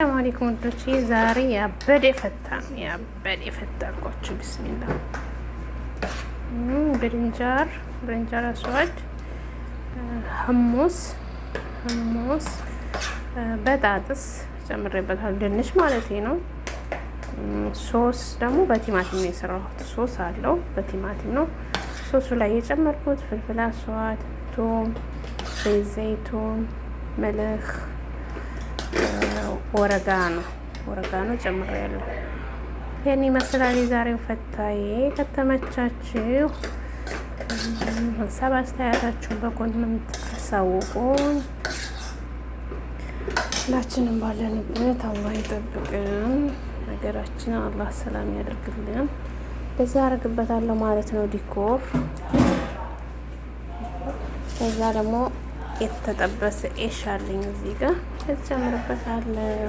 ሰላም አለይኩም ወዶቼ፣ ዛሬ ያበደ ፈታ አልኳችሁ። ቢስሚላ ብርንጃር አስዋድ፣ ህሙስ በጣጥስ ጨምሬበታል። ድንች ማለት ነው። ሶስ ደግሞ በቲማቲም ነው የሰራሁት። ሶስ አለው በቲማቲም ነው ሶሱ ላይ የጨመርኩት። ፍልፍል አስዋድ፣ ቶም፣ ዘይቱን፣ መልህ፣ ወረጋኖ ጨምሬያለሁ። ይሄን ይመስላል የዛሬው ፈታዬ። ከተመቻችሁ ሀሳብ አስተያየታችሁን በኮሜንት አሳውቁን። ሁላችንም ባለንበት አላህ ይጠብቅን፣ ሀገራችንን አላህ ሰላም ያደርግልን። በዛ አደርግበታለሁ ማለት ነው ዲኮር። ከዛ ደግሞ የተጠበሰ ኤሽ አለኝ እዚህ ጋር እጨምርበታለሁ።